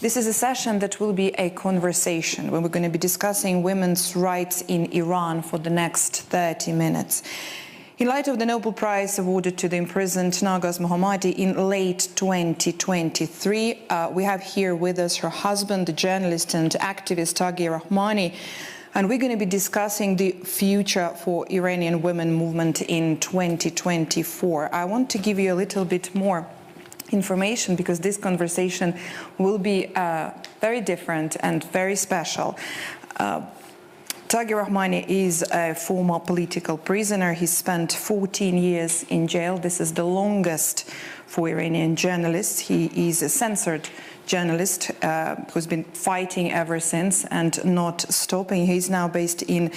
This is a session that will be a conversation where we're going to be discussing women's rights in Iran for the next 30 minutes. In light of the Nobel Prize awarded to the imprisoned Narges Mohammadi in late 2023, we have here with us her husband, the journalist and activist Taghi Rahmani, and we're going to be discussing the Future for Iranian Women movement in 2024. I want to give you a little bit more information because this conversation will be very different and very special. Taghi Rahmani is a former political prisoner. He spent 14 years in jail. This is the longest for Iranian journalists. He is a censored journalist who's been fighting ever since and not stopping. He's now based in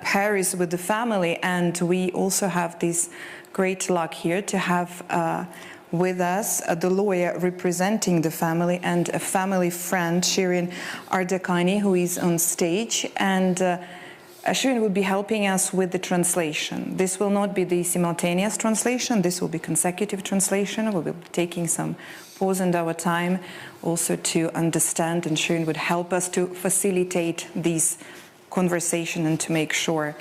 Paris with the family, and we also have this great luck here to have with us the lawyer representing the family and a family friend, Shirin Ardakani, who is on stage, and Shirin will be helping us with the translation. This will not be the simultaneous translation, this will be consecutive translation. We'll be taking some pause in our time also to understand, and Shirin would help us to facilitate this conversation and to make sure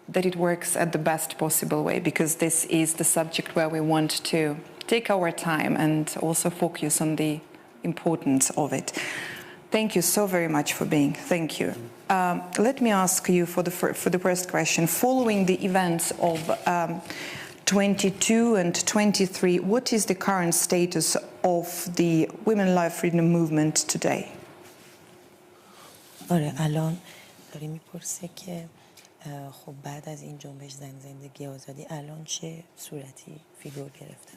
that it works at the best possible way, because this is the subject where we want to take our time and also focus on the importance of it. Thank you so very much for being. Thank you. Let me ask you for the first question. Following the events of 22 and 23, what is the current status of the Women Life Freedom Movement today? الان داری میپرسه که خب بعد از این جنبش زن زندگی آزادی الان چه صورتی فیگور گرفته؟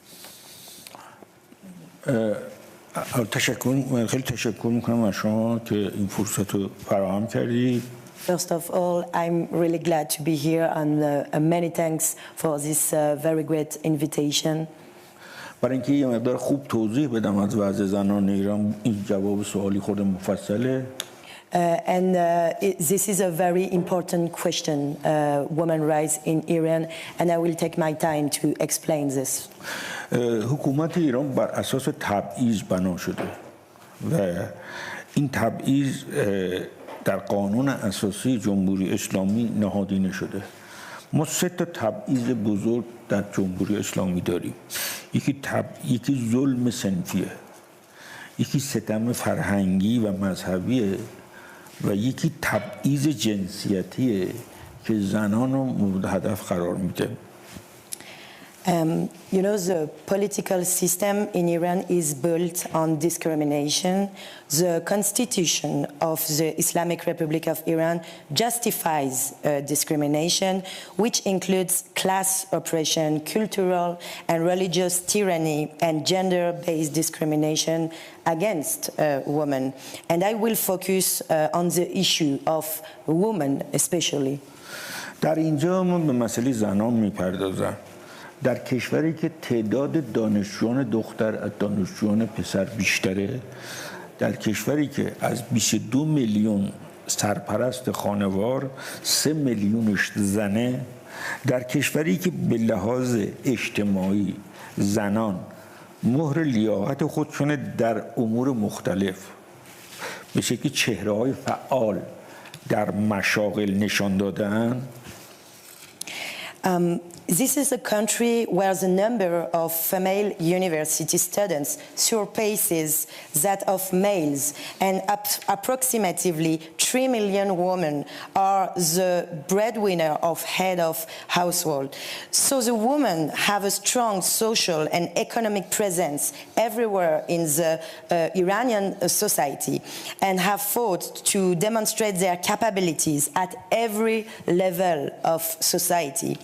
خیلی تشکر میکنم از شما که این فرصت رو فراهم کردید. First of all, I'm really glad to be here, and many thanks for this very great invitation. برای اینکه یه مقدار خوب توضیح بدم از وضع زنان ایران، این جواب سوالی خود مفصله. This is a very important question, women's rights in Iran, and I will take my time to explain this. حکومت ایران بر اساس تبعیض بنا شده و این تبعیض در قانون اساسی جمهوری اسلامی نهادینه شده. ما سه تا تبعیض بزرگ در جمهوری اسلامی داریم. یکی ظلم صنفیه، یکی ستم فرهنگی و مذهبیه و یکی تبعیض جنسیتیه که زنان رو مورد هدف قرار میده. You know, the political system in Iran is built on discrimination. The constitution of the Islamic Republic of Iran justifies discrimination, which includes class oppression, cultural and religious tyranny, and gender-based discrimination against women. And I will focus on the issue of women especially. در اینجا من به مسئله زنان میپردازم. در کشوری که تعداد دانشجویان دختر از دانشجویان پسر بیشتره، در کشوری که از 22 میلیون سرپرست خانوار 3 میلیونش زنه، در کشوری که به لحاظ اجتماعی زنان مهر لیاقت خودشون در امور مختلف به شکل چهره‌های فعال در مشاغل نشان دادن. This is a country where the number of female university students surpasses that of males, and approximately 3 million women are the breadwinner of head of household. So the women have a strong social and economic presence everywhere in the Iranian society and have fought to demonstrate their capabilities at every level of society.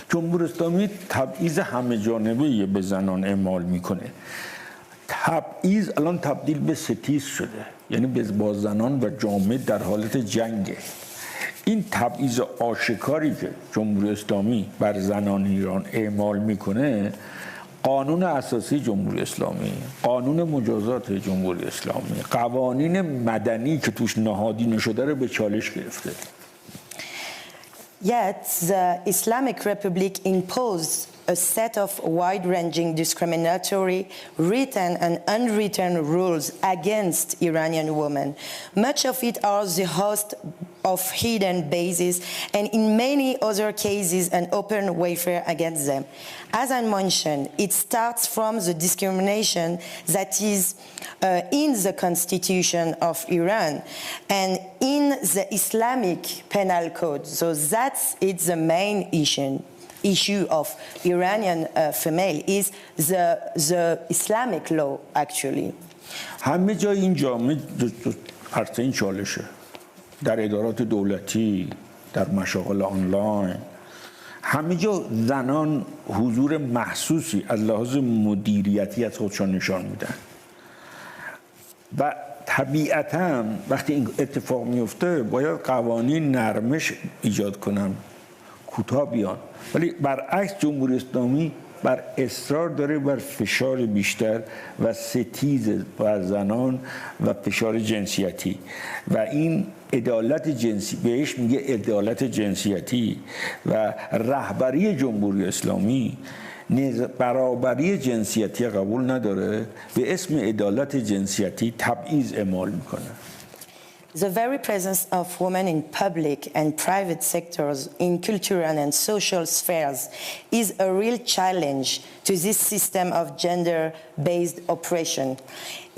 جمهوری اسلامی تبعیض همه جانبه به زنان اعمال میکنه. تبعیض الان تبدیل به ستیز شده، یعنی با زنان و جامعه در حالت جنگه. این تبعیض آشکاری که جمهوری اسلامی بر زنان ایران اعمال میکنه، قانون اساسی جمهوری اسلامی، قانون مجازات جمهوری اسلامی، قوانین مدنی که توش نهادینه شده رو به چالش گرفته. Yet the Islamic Republic imposed a set of wide-ranging discriminatory written and unwritten rules against Iranian women. Much of it are the host of hidden bases, and in many other cases, an open warfare against them. As I mentioned, it starts from the discrimination that is in the constitution of Iran and in the Islamic penal code. So it's the main issue of Iranian female is the Islamic law, actually. همه جای این جامعه عرصه این چالشه. در ادارات دولتی، در مشاغل آنلاین، همه جا زنان حضور محسوسی از لحاظ مدیریتی از خودشان نشان میدن و طبیعتاً وقتی این اتفاق میفته باید قوانین نرمش ایجاد کنن، کوتاه بیان، ولی برعکس جمهوری اسلامی بر اصرار داره بر فشار بیشتر و ستیز بر زنان و فشار جنسیتی و این عدالت جنسی بهش میگه عدالت جنسیتی و رهبری جمهوری اسلامی برابری جنسیتی قبول نداره به اسم عدالت جنسیتی تبعیض اعمال میکنه. The very presence of women in public and private sectors, in cultural and social spheres, is a real challenge to this system of gender-based oppression.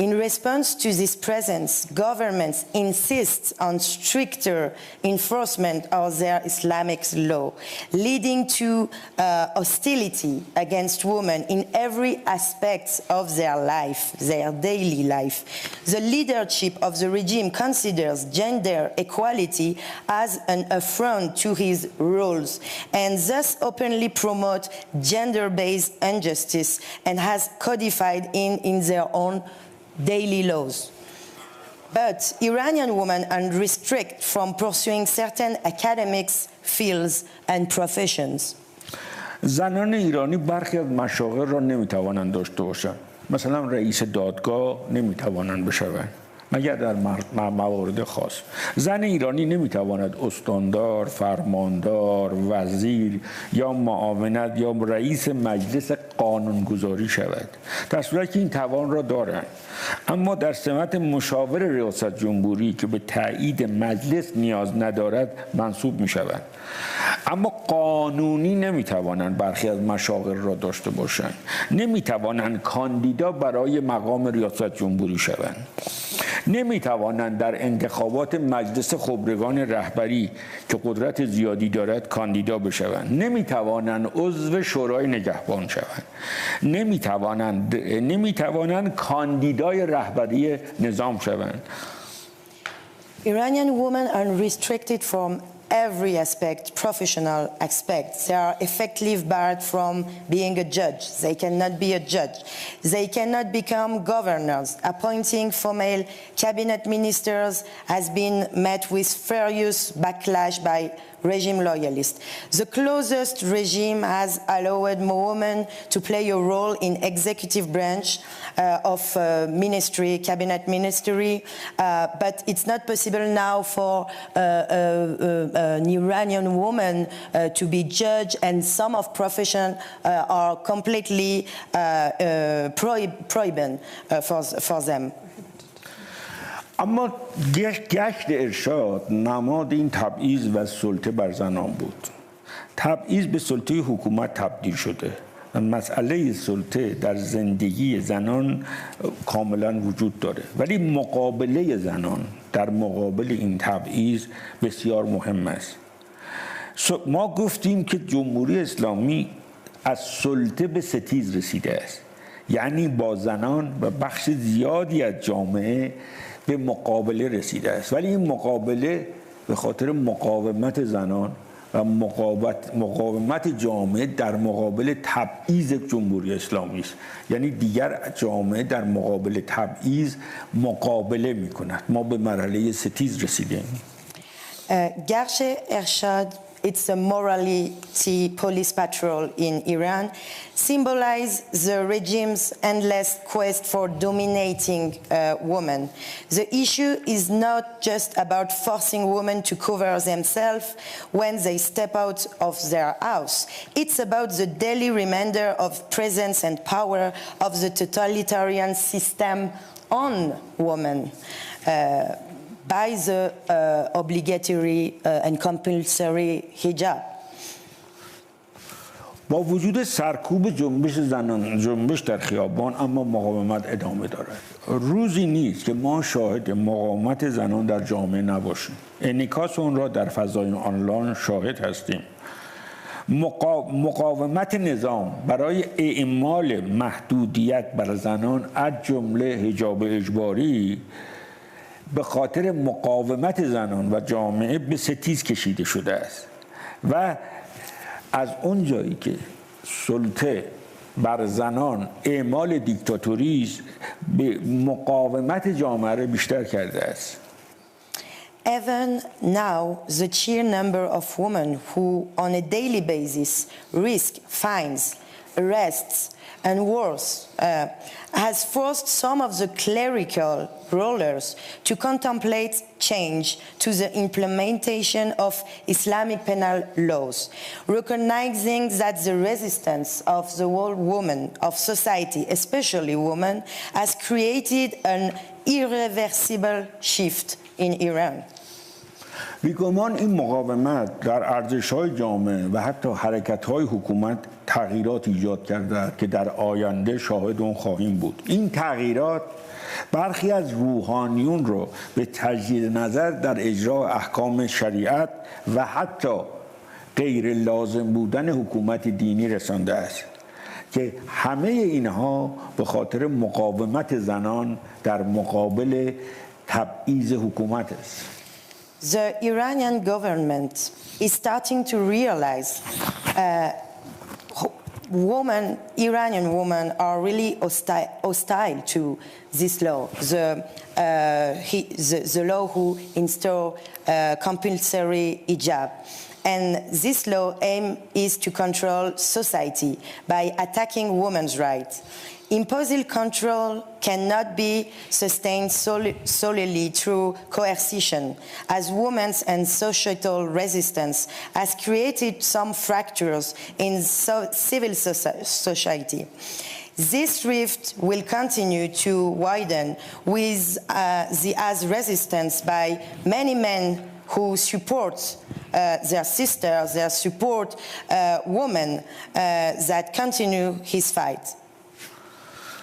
In response to this presence, governments insist on stricter enforcement of their Islamic law, leading to hostility against women in every aspect of their life, their daily life. The leadership of the regime considers gender equality as an affront to his rules and thus openly promote gender-based injustice and has codified in their own daily laws. But Iranian women are restricted from pursuing certain academic fields and professions. زنان ایرانی برخی از مشاغل را نمیتوانند داشته باشند. مثلا رئیس دادگاه نمیتوانند بشوند مگر در موارد خاص. زن ایرانی نمیتواند استاندار، فرماندار، وزیر یا معاونت یا رئیس مجلس قانونگذاری شود. در صورتی که این توان را دارند. اما در سمت مشاور ریاست جمهوری که به تایید مجلس نیاز ندارد منصوب می شوند. اما قانونی نمیتوانند برخی از مشاغل را داشته باشند. نمیتوانند کاندیدا برای مقام ریاست جمهوری شوند. نمیتوانند در انتخابات مجلس خبرگان رهبری که قدرت زیادی دارد کاندیدا بشوند. نمیتوانند عضو شورای نگهبان شوند. نمیتوانند کاندیدای رهبری نظام شوند. Iranian women are restricted from every aspect, professional aspect. They are effectively barred from being a judge. They cannot be a judge. They cannot become governors. Appointing female cabinet ministers has been met with furious backlash by regime loyalists. The closest regime has allowed women to play a role in executive branch of ministry, cabinet ministry, but it's not possible now for an Iranian woman to be judge, and some of profession are completely prohibited for them. اما گشت ارشاد نماد این تبعیض و سلطه بر زنان بود. تبعیض به سلطه حکومت تبدیل شده و مسئله سلطه در زندگی زنان کاملا وجود داره، ولی مقابله زنان در مقابل این تبعیض بسیار مهم است. ما گفتیم که جمهوری اسلامی از سلطه به ستیز رسیده است، یعنی با زنان و بخش زیادی از جامعه به مقابله رسیده است، ولی این مقابله به خاطر مقاومت زنان و مقاومت جامعه در مقابل تبعیض جمهوری اسلامی است. یعنی دیگر جامعه در مقابل تبعیض مقابله می‌کند. ما به مرحله ستیز رسیدیم. Garche Ershad it's a morality police patrol in Iran, symbolize the regime's endless quest for dominating women. The issue is not just about forcing women to cover themselves when they step out of their house. It's about the daily reminder of presence and power of the totalitarian system on women by the obligatory and compulsory hijab. با وجود سرکوب جنبش زنان جنبش در خیابان اما مقاومت ادامه دارد. روزی نیست که ما شاهد مقاومت زنان در جامعه نباشیم. انعکاس اون را در فضای آنلاین شاهد هستیم. مقاومت نظام برای اعمال محدودیت بر زنان از جمله حجاب اجباری به خاطر مقاومت زنان و جامعه به ستیز کشیده شده است و از اون جایی که سلطه بر زنان اعمال دیکتاتوری است به مقاومت جامعه را بیشتر کرده است. Even now, the sheer number of women who on a daily basis risk fines, arrests, and worse, has forced some of the clerical rulers to contemplate change to the implementation of Islamic penal laws, recognizing that the resistance of the whole woman of society, especially women, has created an irreversible shift in Iran. بیگمان این مقاومت در ارزش‌های جامعه و حتی حرکت‌های حکومت تغییرات ایجاد کرده که در آینده شاهد اون خواهیم بود. این تغییرات برخی از روحانیون رو به تجدید نظر در اجرای احکام شریعت و حتی غیر لازم بودن حکومت دینی رسانده است که همه اینها به خاطر مقاومت زنان در مقابل تبعیض حکومت است. The Iranian government is starting to realize Iranian women are really hostile to this law, the law who install compulsory hijab. And this law aim is to control society by attacking women's rights. Imposed control cannot be sustained solely through coercion, as women's and societal resistance has created some fractures in civil society. This rift will continue to widen with as resistance by many men who support their sisters, their support women that continue his fight.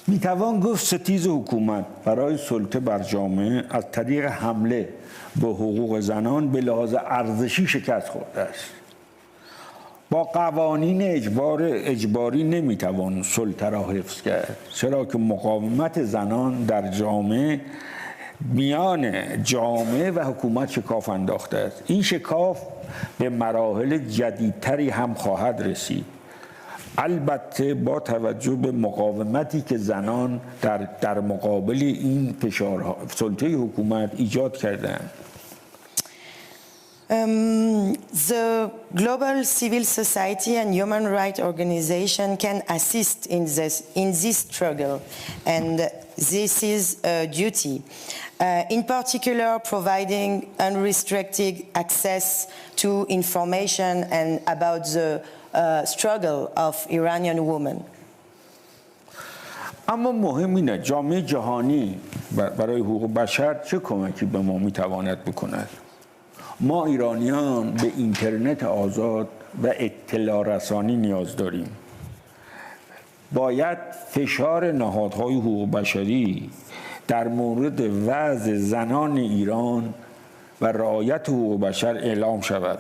میتوان گفت ستیز حکومت برای سلطه بر جامعه از طریق حمله به حقوق زنان به لحاظ ارزشی شکست خورده است. با قوانین اجباری نمیتوان سلطه را حفظ کرد، چرا که مقاومت زنان در جامعه میان جامعه و حکومت شکاف انداخته است. این شکاف به مراحل جدیدتری هم خواهد رسید. البته با توجه به مقاومتی که زنان در مقابل این فشارها سلطه حکومت ایجاد کردند. The global civil society and human rights organization can assist in this struggle, and this is a duty. In particular, providing unrestricted access to information and about the struggle of Iranian women. اما مهم اینه جامعه جهانی برای حقوق بشر چه کمکی به ما میتواند بکند؟ ما ایرانیان به اینترنت آزاد و اطلاع رسانی نیاز داریم. باید فشار نهادهای حقوق بشری در مورد وضع زنان ایران و رعایت حقوق بشر اعلام شود.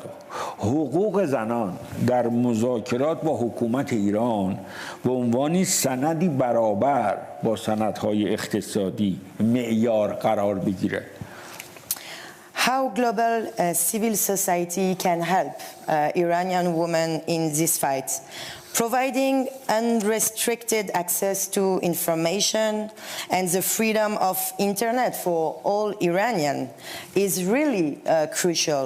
حقوق زنان در مذاکرات با حکومت ایران به عنوان سندی برابر با سندهای اقتصادی معیار قرار بگیرد. How global civil society can help Iranian women in this fight? Providing unrestricted access to information and the freedom of internet for all Iranians is really crucial.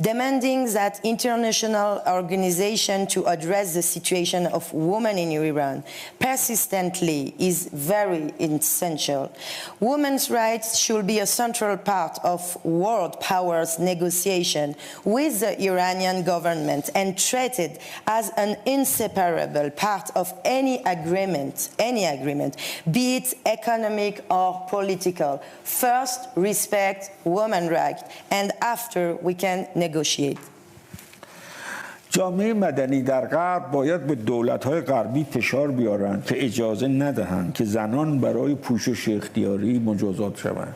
Demanding that international organization to address the situation of women in Iran persistently is very essential. Women's rights should be a central part of world powers negotiation with the Iranian government and treated as an inseparable part of any agreement, be it economic or political. First, respect women's rights, and after we can negotiate. جامعه مدنی در غرب باید به دولت‌های غربی فشار بیارند که اجازه ندهند که زنان برای پوشش اختیاری مجازات شوند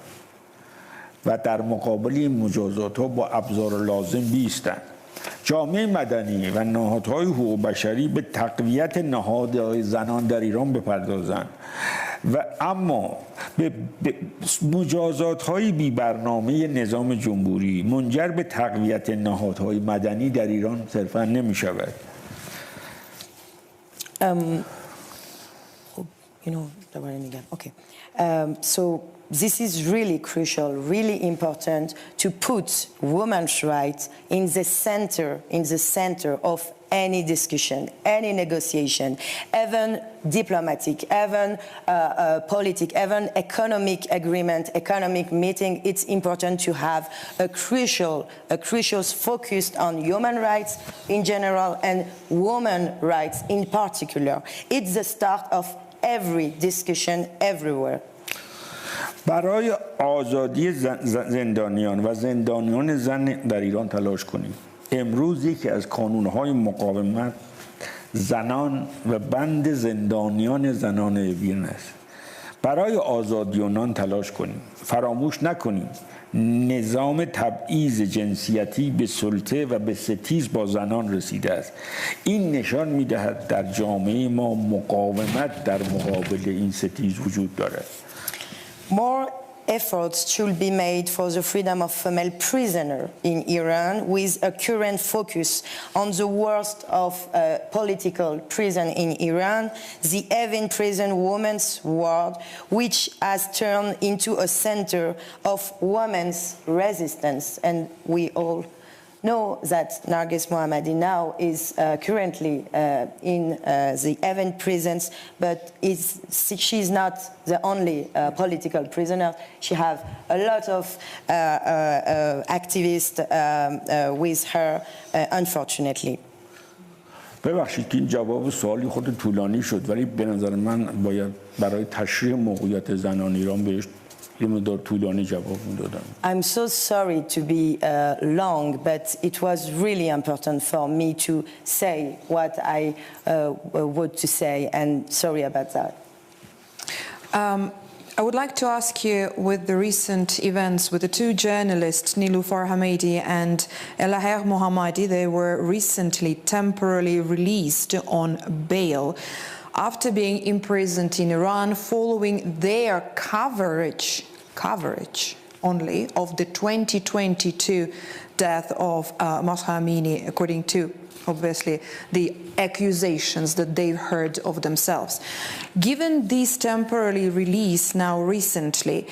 و در مقابل این مجازات‌ها با ابزار لازم بیستند. جامعه مدنی و نهادهای حقوق بشری به تقویت نهادهای زنان در ایران بپردازند و اما به مجازات‌های بی برنامه نظام جمهوری منجر به تقویت نهادهای مدنی در ایران صرفاً نمی‌شود. So this is really crucial, really important to put women's rights in the center of any discussion, any negotiation, even diplomatic, even political, even economic agreement, economic meeting. It's important to have a crucial focus on human rights in general and women's rights in particular. It's the start of every discussion everywhere. برای آزادی زندانیان و زندانیان زن در ایران تلاش کنیم. امروز یکی از کانون‌های مقاومت زنان و بند زندانیان زنان اوین است. برای آزادی آنان تلاش کنیم. فراموش نکنیم نظام تبعیض جنسیتی به سلطه و به ستیز با زنان رسیده است. این نشان می‌دهد در جامعه ما مقاومت در مقابل این ستیز وجود دارد. More efforts should be made for the freedom of female prisoners in Iran, with a current focus on the worst of political prison in Iran, the Evin prison women's ward, which has turned into a center of women's resistance. And we all know that Narges Mohammadi now is currently in the Evin prisons, but she's not the only political prisoner. She has a lot of activists with her, unfortunately. ببخشید که این جواب سوالی خود طولانی شد، ولی به نظر من باید برای تشریح موقعیت زنان ایران بهش I'm so sorry to be long, but it was really important for me to say what I want to say, and sorry about that. I would like to ask you, with the recent events with the two journalists, Nilufar Hamidi and Narges Mohammadi, they were recently temporarily released on bail after being imprisoned in Iran following their coverage only of the 2022 death of Mahsa Amini, according to obviously the accusations that they've heard of themselves. Given this temporary release now recently,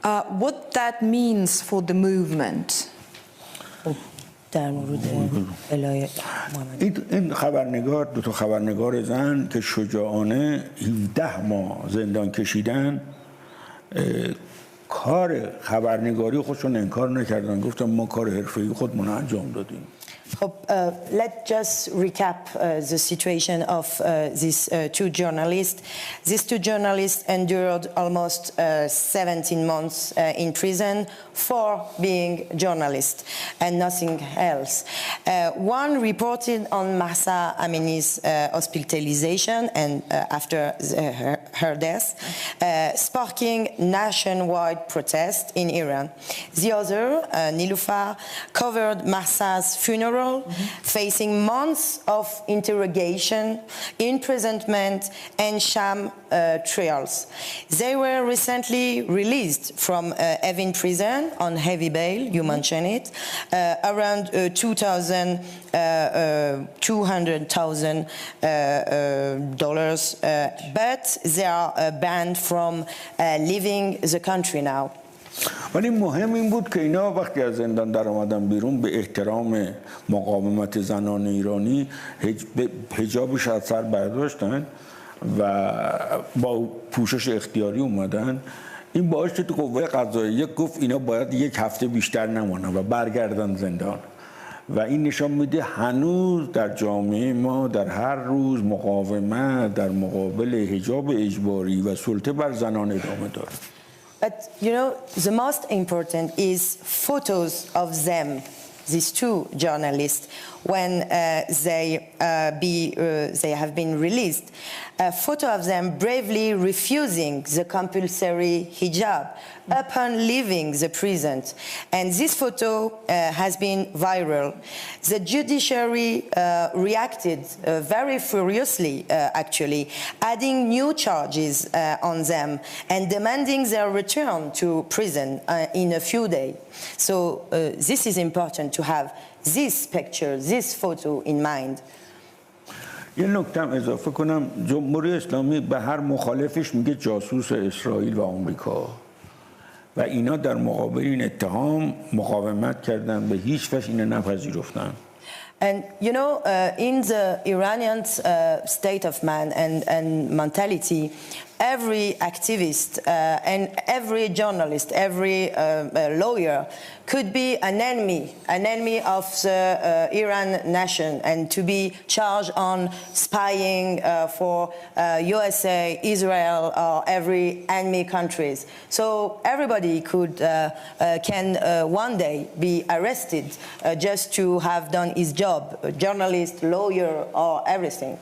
what that means for the movement? این خبرنگار، دو تا خبرنگار زن که شجاعانه 17 ماه زندان کشیدن، کار خبرنگاری خودشون انکار نکردن، گفتن ما کار حرفه‌ای خودمون انجام دادیم. Let's just recap the situation of these two journalists. These two journalists endured almost 17 months in prison for being journalists and nothing else. One reported on Mahsa Amini's hospitalization and after her death, sparking nationwide protest in Iran. The other, Nilufar, covered Mahsa's funeral viral, facing months of interrogation, imprisonment, and sham trials. They were recently released from Evin prison on heavy bail, you mentioned it, around $200,000, but they are banned from leaving the country now. ولی مهم این بود که اینا وقتی از زندان در آمدن بیرون به احترام مقاومت زنان ایرانی حجابش از سر برداشتن و با پوشش اختیاری اومدن. این باعث شد قوه قضاییه گفت اینا باید یک هفته بیشتر نمانن و برگردن زندان. و این نشان میده هنوز در جامعه ما در هر روز مقاومت در مقابل حجاب اجباری و سلطه بر زنان ادامه داره. But, you know, the most important is photos of them, these two journalists, when they have been released. A photo of them bravely refusing the compulsory hijab upon leaving the prison. And this photo has been viral. The judiciary reacted very furiously, actually, adding new charges on them and demanding their return to prison in a few days. So this is important to have this picture, this photo in mind. یه نکته هم اضافه کنم، جمهوری اسلامی به هر مخالفش میگه جاسوس اسرائیل و آمریکا و اینا در مقابل این اتهام مقاومت کردن، به هیچ وجه اینو نپذیرفتن. And you know, in the Iranian state of man and mentality, every activist and every journalist, every lawyer could be an enemy of the Iran nation, and to be charged on spying for USA, Israel, or every enemy countries. So everybody can one day be arrested just to have done his job, a journalist, lawyer, or everything.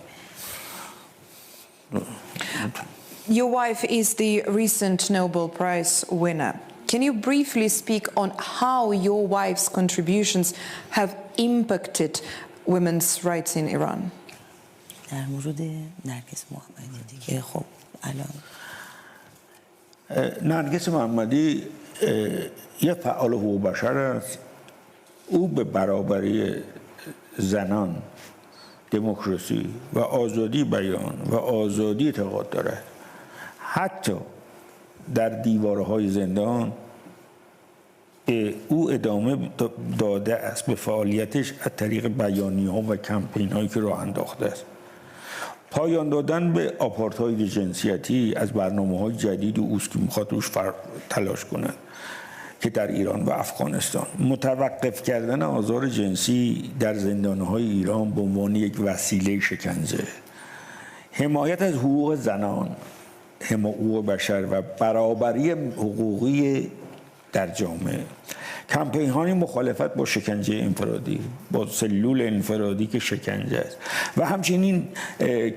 Your wife is the recent Nobel Prize winner. Can you briefly speak on how your wife's contributions have impacted women's rights in Iran? در مورد نرگس محمدی دیگه خب الان نرگس محمدی یه فعال حقوق بشر است. او به برابری زنان، دموکراسی و آزادی بیان و آزادی اعتقاد دارد. حتی در دیوارهای زندان او ادامه داده است به فعالیتش از طریق بیانیه‌ها و کمپین‌هایی که راه انداخته است. پایان دادن به آپارتاید جنسیتی از برنامه‌های جدید اوست که می‌خواد روش تلاش کند که در ایران و افغانستان. متوقف کردن آزار جنسی در زندان‌های ایران به عنوان یک وسیله شکنجه، حمایت از حقوق زنان، حقوق بشر و برابری حقوقی در جامعه، کمپین‌های مخالفت با شکنجه انفرادی، با سلول انفرادی که شکنجه است و همچنین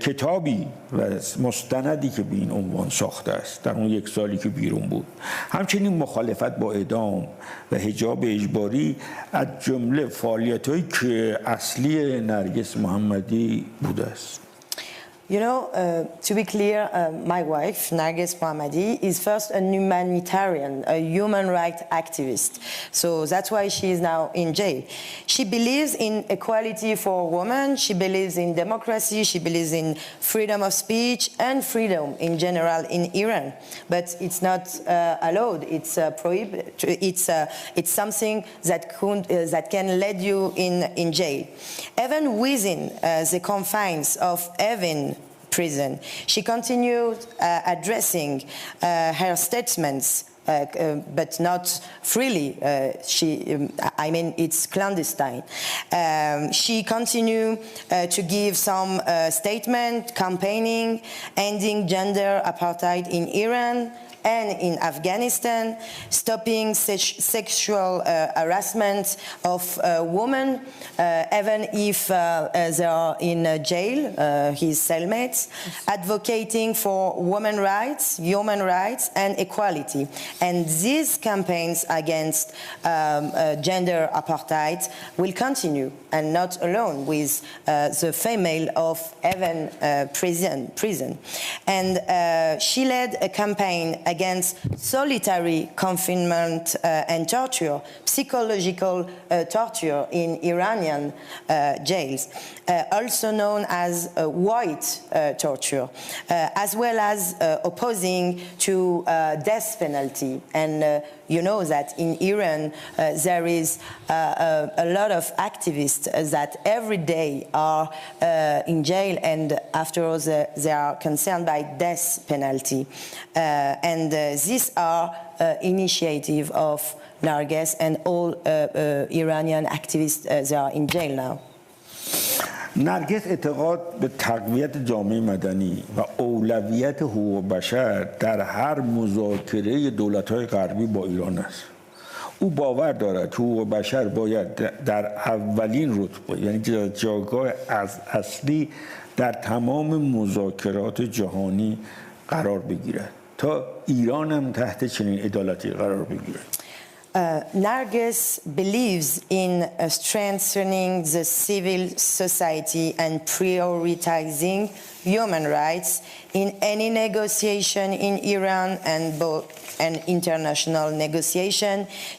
کتابی و مستندی که به این عنوان ساخته است در اون یک سالی که بیرون بود، همچنین مخالفت با اعدام و حجاب اجباری از جمله فعالیت‌هایی که اصلی نرگس محمدی بوده است. You know, to be clear, my wife, Narges Mohammadi, is first a humanitarian, a human rights activist. So that's why she is now in jail. She believes in equality for women, she believes in democracy, she believes in freedom of speech and freedom in general in Iran. But it's not allowed, it's prohibited, it's something that can lead you in jail. Even within the confines of Evin prison, she continued addressing her statements, but not freely. It's clandestine. She continued to give some statement campaigning, ending gender apartheid in Iran and in Afghanistan, stopping sexual harassment of women, even if they are in jail, his cellmates, advocating for women's rights, human rights, and equality. And these campaigns against gender apartheid will continue, and not alone with the female of Heaven prison. And she led a campaign against solitary confinement and torture, psychological torture in Iranian jails, also known as white torture, as well as opposing to death penalty. And you know that in Iran there is a lot of activists that every day are in jail, and after all they are concerned by death penalty. And these are initiative of Narges and all Iranian activists they are in jail now. نرگس اعتقاد به تقویت جامعه مدنی و اولویت حقوق بشر در هر مذاکره دولت‌های غربی با ایران است. او باور دارد حقوق بشر باید در اولین رتبه، یعنی جایگاه اصلی در تمام مذاکرات جهانی قرار بگیرد تا ایران هم تحت چنین عدالتی قرار بگیرد. Narges believes in strengthening the civil society and prioritizing human rights in any negotiation in Iran and international negotiation.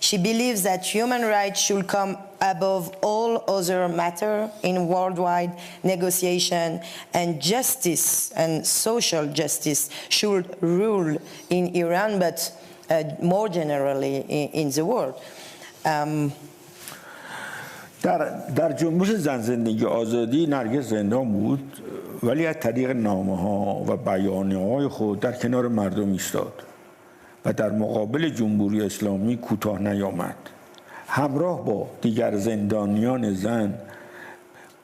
She believes that human rights should come above all other matter in worldwide negotiation, and justice and social justice should rule in Iran, but more generally in the world. در جنبش زن زندگی آزادی نرگس زندان بود، ولی از طریق نامه‌ها و بیانیه‌های خود در کنار مردم ایستاد و در مقابل جمهوری اسلامی کوتاه نیامد. همراه با دیگر زندانیان زن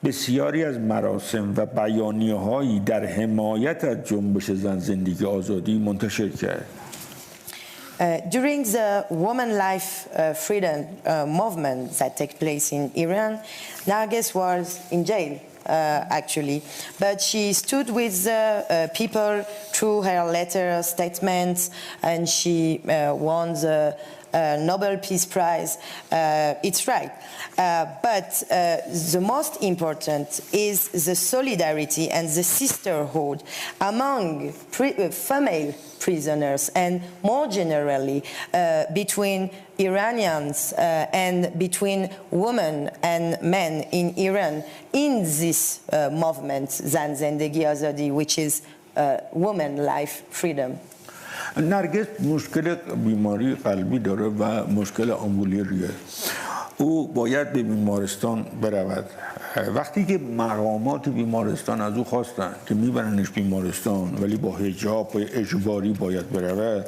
بسیاری از مراسم و بیانیه‌هایی در حمایت از جنبش زن زندگی آزادی منتشر کرد. During the woman life freedom movement that took place in Iran, Narges was in jail, actually. But she stood with people through her letter statements, and she won the Nobel Peace Prize. It's right. But the most important is the solidarity and the sisterhood among female prisoners, and more generally between Iranians and between women and men in Iran in this movement, Zan Zendegi Azadi, which is woman life freedom. نرگس مشکل بیماری قلبی داره و مشکل آمبولی ریه. او باید به بیمارستان برود. وقتی که مقامات بیمارستان از او خواستن که میبرنش بیمارستان ولی با حجاب و اجباری باید برود،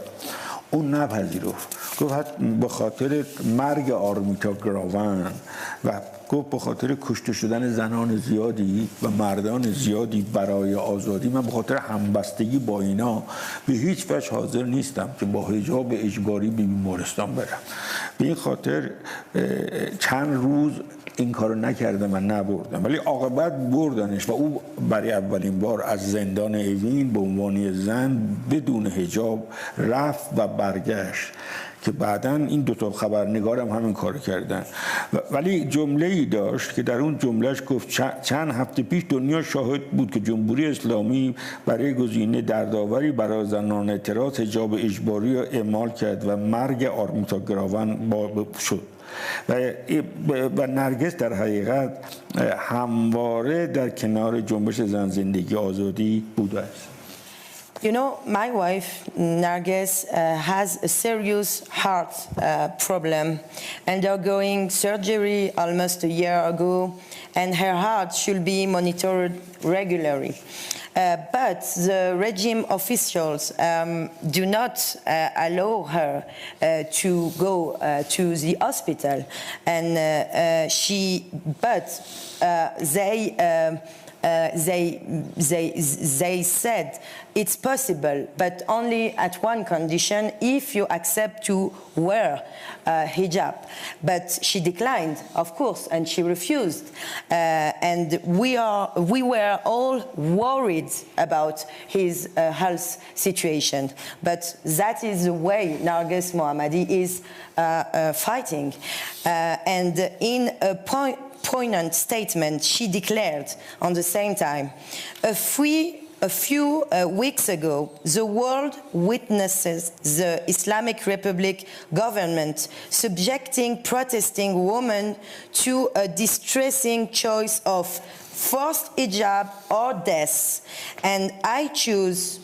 اون نپذیرفت. گفت به خاطر مرگ آرمیتا گراون و گفت به خاطر کشته شدن زنان زیادی و مردان زیادی برای آزادی، من به خاطر همبستگی با اینا به هیچ وجه حاضر نیستم که با حجاب اجباری به بیمارستان برم. به این خاطر چند روز این کارو نکردم و نبردم، ولی عاقبت بردنش و او برای اولین بار از زندان اوین به عنوان زن بدون حجاب رفت و برگشت که بعداً این دو تا خبرنگار هم همین کار کردن. ولی جمله‌ای داشت که در اون جملهش گفت چند هفته پیش دنیا شاهد بود که جمهوری اسلامی برای گزینه دردآوری برای زنان اعتراض حجاب اجباری را اعمال کرد و مرگ آرمیتا گراون شد. و نرگس در حقیقت همواره در کنار جنبش زن زندگی آزادی بوده است. You know, my wife, Narges, has a serious heart problem, undergoing surgery almost a year ago, and her heart should be monitored regularly. But the regime officials do not allow her to go to the hospital, and they they said it's possible, but only at one condition: if you accept to wear hijab. But she declined, of course, and she refused. And we were all worried about his health situation. But that is the way Narges Mohammadi is fighting. And in a poignant statement, she declared on the same time, a few weeks ago, the world witnesses the Islamic Republic government subjecting protesting women to a distressing choice of forced hijab or death. And I choose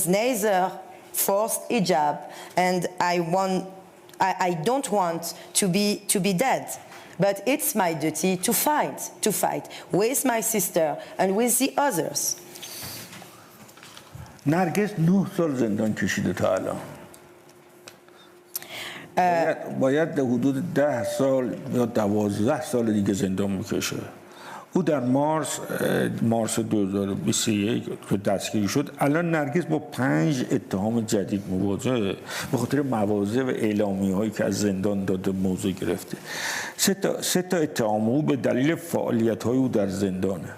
neither forced hijab, and I don't want to be dead. But it's my duty to fight with my sister and with the others. نرگس 9 سال زندان کشیده تا الان. باید در حدود 10 سال یا 12 سال دیگه زندان میکشه. او در مارس 2021 که دستگیری شد، الان نرگس با 5 اتهام جدید مواجهه به خاطر مواضع و اعلامیه‌هایی که از زندان داده موضع گرفته. 3 تا اتهام او به دلیل فعالیت‌های او در زندانه.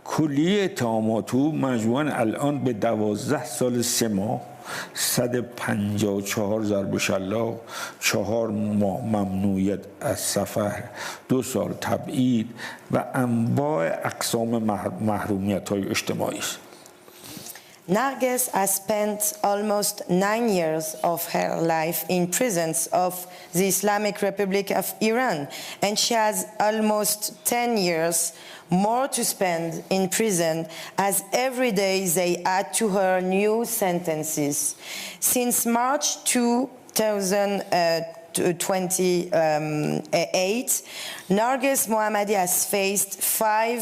کلیه اتهامات او مجموعاً الان به 12 سال 3 ماه، 154 ضرب شلاق، 4 ماه ممنوعیت از سفر، 2 سال تبعید و انواع اقسام محرومیت‌های اجتماعی است. Narges has spent almost 9 years of her life in prisons of the Islamic Republic of Iran, and she has almost 10 years more to spend in prison, as every day they add to her new sentences. Since March 2028, Narges Mohammadi has faced 5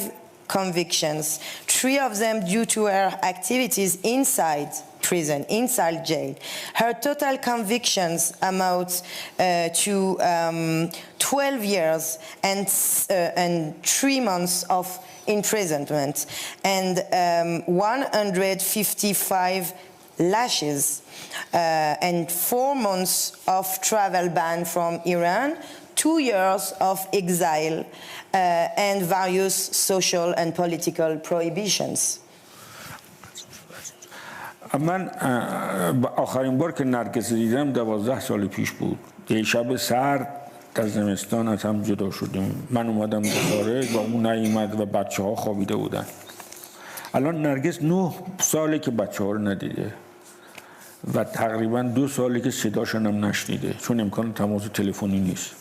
convictions, 3 of them due to her activities inside prison, inside jail. Her total convictions amount to 12 years and 3 months of imprisonment and 155 lashes and 4 months of travel ban from Iran, 2 years of exile and various social and political prohibitions. من آخرین بار که نرگس دیدم 12 سال پیش بود. یه شب سرد در زمستان از هم جدا شدیم. من اومدم به خارج و اون نیامد و بچه‌ها خوابیده بودن. الان نرگس 9 ساله که بچه‌ها رو ندیده و تقریبا 2 ساله که صداشون هم نشنیده، چون امکان تماس تلفنی نیست.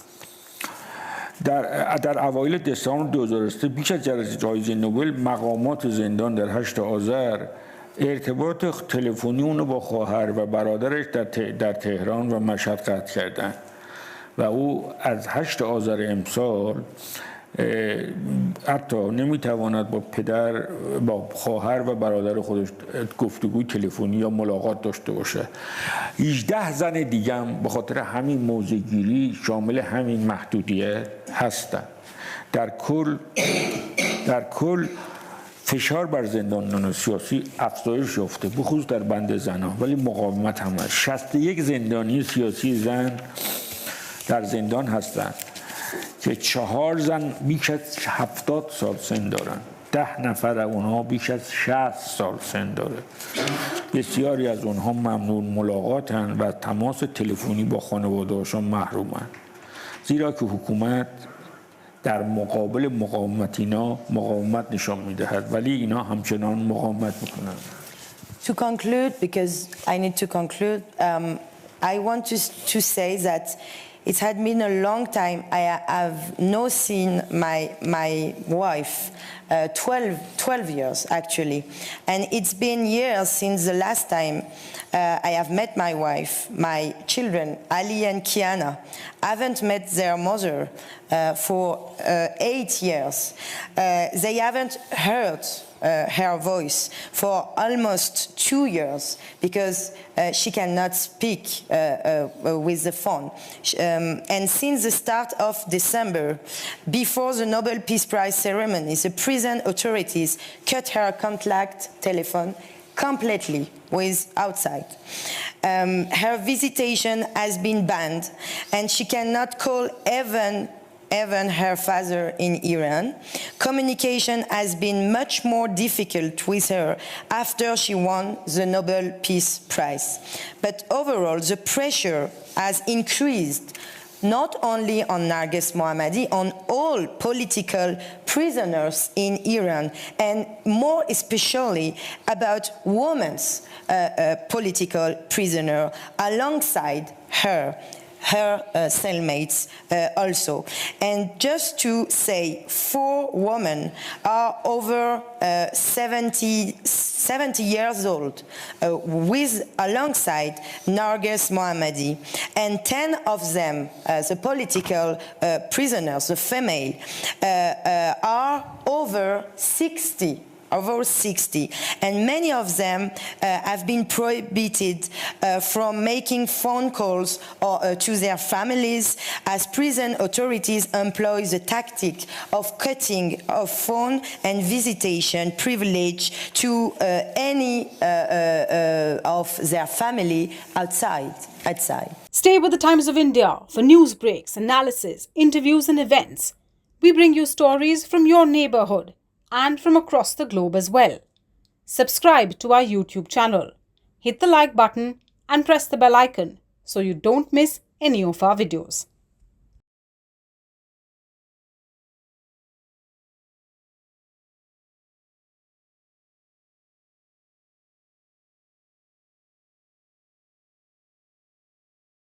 در اوایل دسامبر 2003 بیش از جایزه نوبل مقامات زندان در 8 آذر ارتباط تلفنی اونو با خواهر و برادرش در تهران و مشهد قطع کردن و او از 8 آذر امسال حتی نمیتواند با خواهر و برادر خودش گفتگوی تلفنی یا ملاقات داشته باشه. 18 زن دیگه هم به خاطر همین موضع‌گیری شامل همین محدودیت هستند. در کل فشار بر زندانیان سیاسی افزایش یافته، به خصوص در بند زنان، ولی مقاومت هم هست. 61 زندانی سیاسی زن در زندان هستند که 4 زن بیش از 70 سال سن دارند. 10 نفر از اونها بیش از 60 سال سن داره. بسیاری از اونها ممنوع ملاقاتند و تماس تلفنی با خانواده‌هاشون محرومند. زیرا که حکومت در مقابل مقاومت نشان می‌دهد، ولی اینا همچنان مقاومت می‌کنند. To conclude, because I need to conclude, I want to say that it had been a long time. I have not seen my wife, 12 years actually. And it's been years since the last time I have met my wife. My children, Ali and Kiana, haven't met their mother for 8 years. They haven't heard her voice for almost 2 years because she cannot speak with the phone. And since the start of December, before the Nobel Peace Prize ceremony, the prison authorities cut her contact telephone completely with outside. Her visitation has been banned, and she cannot call even her father in Iran. Communication has been much more difficult with her after she won the Nobel Peace Prize. But overall, the pressure has increased not only on Narges Mohammadi, on all political prisoners in Iran, and more especially about women's political prisoner alongside her cellmates also. And just to say, 4 women are over 70 years old alongside Narges Mohammadi, and 10 of them, the political prisoners, the female, are over 60, and many of them have been prohibited from making phone calls to their families, as prison authorities employ the tactic of cutting off phone and visitation privilege to any of their family outside. Stay with the Times of India for news breaks, analysis, interviews and events. We bring you stories from your neighborhood and from across the globe as well. Subscribe to our YouTube channel. Hit the like button and press the bell icon so you don't miss any of our videos.